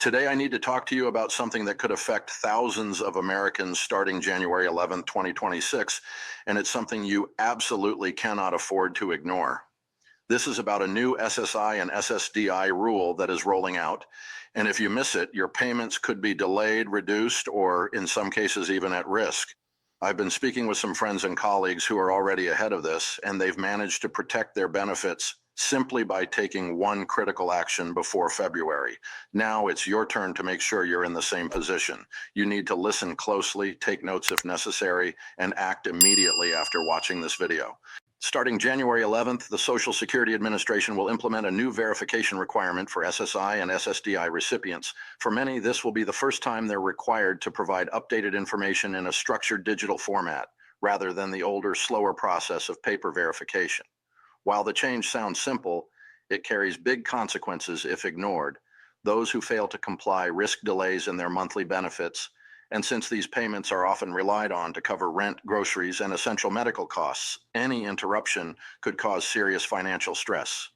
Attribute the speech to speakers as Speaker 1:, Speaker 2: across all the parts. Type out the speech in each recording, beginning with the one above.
Speaker 1: Today, I need to talk to you about something that could affect thousands of Americans starting January 11th, 2026, and it's something you absolutely cannot afford to ignore. This is about a new SSI and SSDI rule that is rolling out, and if you miss it, your payments could be delayed, reduced, or in some cases even at risk. I've been speaking with some friends and colleagues who are already ahead of this, and they've managed to protect their benefits simply by taking one critical action before February. Now it's your turn to make sure you're in the same position. You need to listen closely, take notes if necessary, and act immediately after watching this video. Starting January 11th, the Social Security Administration will implement a new verification requirement for SSI and SSDI recipients. For many, this will be the first time they're required to provide updated information in a structured digital format, rather than the older, slower process of paper verification. While the change sounds simple, it carries big consequences if ignored. Those who fail to comply risk delays in their monthly benefits, and since these payments are often relied on to cover rent, groceries, and essential medical costs, any interruption could cause serious financial stress.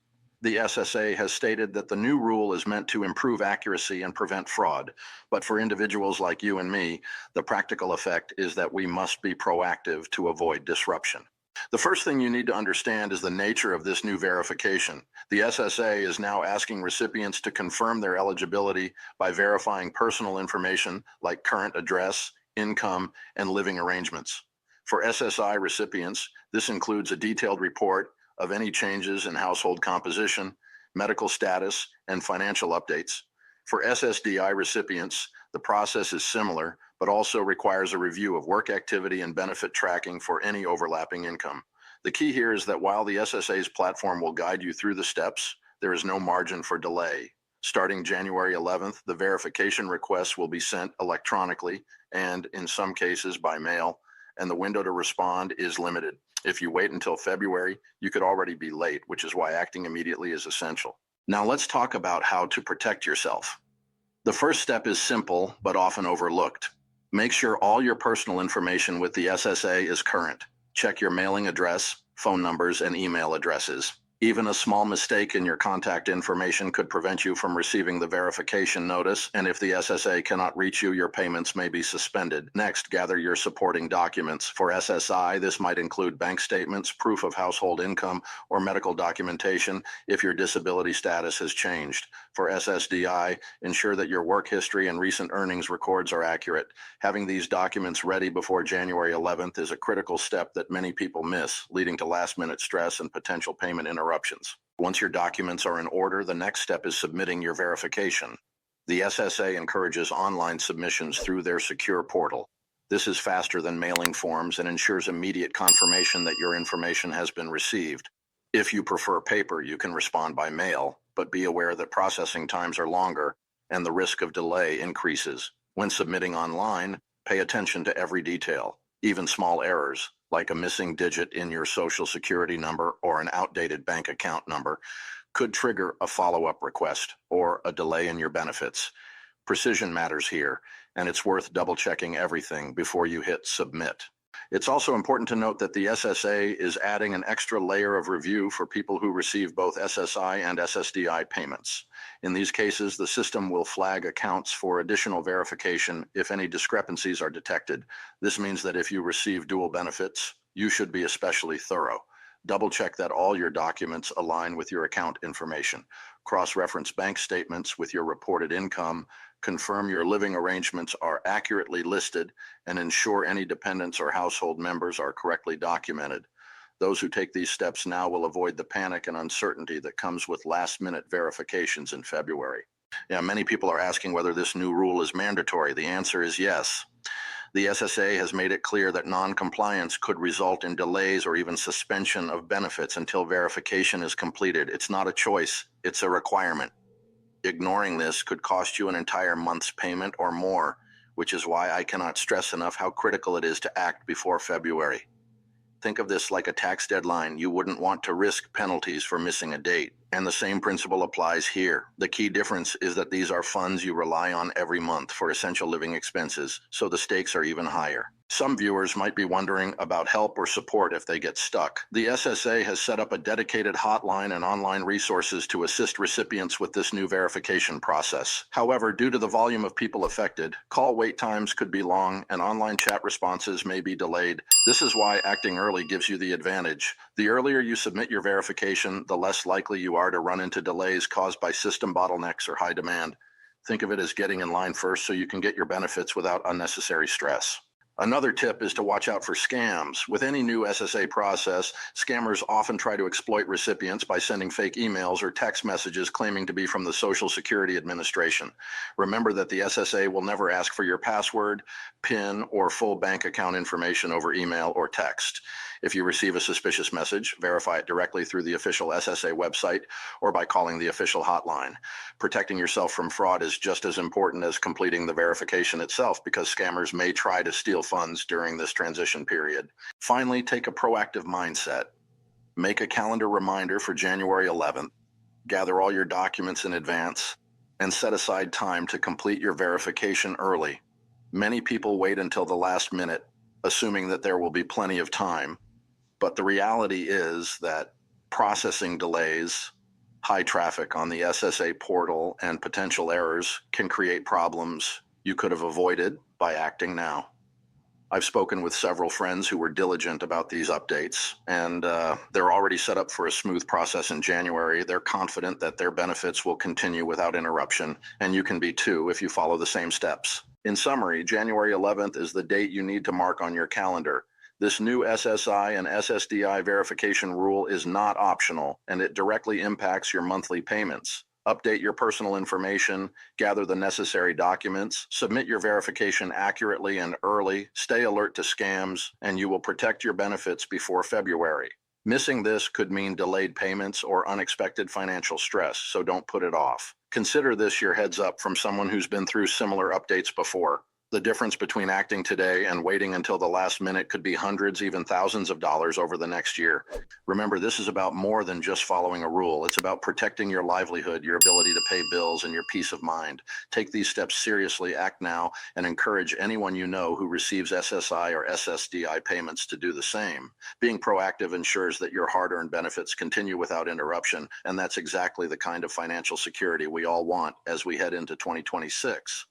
Speaker 1: The SSA has stated that the new rule is meant to improve accuracy and prevent fraud, but for individuals like you and me, the practical effect is that we must be proactive to avoid disruption. The first thing you need to understand is the nature of this new verification. The SSA is now asking recipients to confirm their eligibility by verifying personal information like current address, income, and living arrangements. For SSI recipients, this includes a detailed report of any changes in household composition, medical status, and financial updates. For SSDI recipients, the process is similar, but also requires a review of work activity and benefit tracking for any overlapping income. The key here is that while the SSA's platform will guide you through the steps, there is no margin for delay. Starting January 11th, the verification requests will be sent electronically and, in some cases, by mail, and the window to respond is limited. If you wait until February, you could already be late, which is why acting immediately is essential. Now let's talk about how to protect yourself. The first step is simple, but often overlooked. Make sure all your personal information with the SSA is current. Check your mailing address, phone numbers, and email addresses. Even a small mistake in your contact information could prevent you from receiving the verification notice, and if the SSA cannot reach you, your payments may be suspended. Next, gather your supporting documents. For SSI, this might include bank statements, proof of household income, or medical documentation if your disability status has changed. For SSDI, ensure that your work history and recent earnings records are accurate. Having these documents ready before January 11th is a critical step that many people miss, leading to last-minute stress and potential payment interruptions. Once your documents are in order, the next step is submitting your verification. The SSA encourages online submissions through their secure portal. This is faster than mailing forms and ensures immediate confirmation that your information has been received. If you prefer paper, you can respond by mail, but be aware that processing times are longer and the risk of delay increases. When submitting online, pay attention to every detail, even small errors, like a missing digit in your Social Security number or an outdated bank account number, could trigger a follow-up request or a delay in your benefits. Precision matters here, and it's worth double-checking everything before you hit submit. It's also important to note that the SSA is adding an extra layer of review for people who receive both SSI and SSDI payments. In these cases, the system will flag accounts for additional verification if any discrepancies are detected. This means that if you receive dual benefits, you should be especially thorough. Double-check that all your documents align with your account information. Cross-reference bank statements with your reported income, confirm your living arrangements are accurately listed, and ensure any dependents or household members are correctly documented. Those who take these steps now will avoid the panic and uncertainty that comes with last-minute verifications in February. Many people are asking whether this new rule is mandatory. The answer is yes. The SSA has made it clear that non-compliance could result in delays or even suspension of benefits until verification is completed. It's not a choice, it's a requirement. Ignoring this could cost you an entire month's payment or more, which is why I cannot stress enough how critical it is to act before February. Think of this like a tax deadline. You wouldn't want to risk penalties for missing a date. And the same principle applies here. The key difference is that these are funds you rely on every month for essential living expenses, so the stakes are even higher. Some viewers might be wondering about help or support if they get stuck. The SSA has set up a dedicated hotline and online resources to assist recipients with this new verification process. However, due to the volume of people affected, call wait times could be long and online chat responses may be delayed. This is why acting early gives you the advantage. The earlier you submit your verification, the less likely you are to run into delays caused by system bottlenecks or high demand. Think of it as getting in line first so you can get your benefits without unnecessary stress. Another tip is to watch out for scams. With any new SSA process, scammers often try to exploit recipients by sending fake emails or text messages claiming to be from the Social Security Administration. Remember that the SSA will never ask for your password, PIN, or full bank account information over email or text. If you receive a suspicious message, verify it directly through the official SSA website or by calling the official hotline. Protecting yourself from fraud is just as important as completing the verification itself because scammers may try to steal funds during this transition period. Finally, take a proactive mindset. Make a calendar reminder for January 11th, gather all your documents in advance, and set aside time to complete your verification early. Many people wait until the last minute, assuming that there will be plenty of time. But the reality is that processing delays, high traffic on the SSA portal, and potential errors can create problems you could have avoided by acting now. I've spoken with several friends who were diligent about these updates, and they're already set up for a smooth process in January. They're confident that their benefits will continue without interruption, and you can be too if you follow the same steps. In summary, January 11th is the date you need to mark on your calendar. This new SSI and SSDI verification rule is not optional, and it directly impacts your monthly payments. Update your personal information, gather the necessary documents, submit your verification accurately and early, stay alert to scams, and you will protect your benefits before February. Missing this could mean delayed payments or unexpected financial stress, so don't put it off. Consider this your heads up from someone who's been through similar updates before. The difference between acting today and waiting until the last minute could be hundreds, even thousands of dollars over the next year. Remember, this is about more than just following a rule. It's about protecting your livelihood, your ability to pay bills, and your peace of mind. Take these steps seriously, act now, and encourage anyone you know who receives SSI or SSDI payments to do the same. Being proactive ensures that your hard-earned benefits continue without interruption, and that's exactly the kind of financial security we all want as we head into 2026.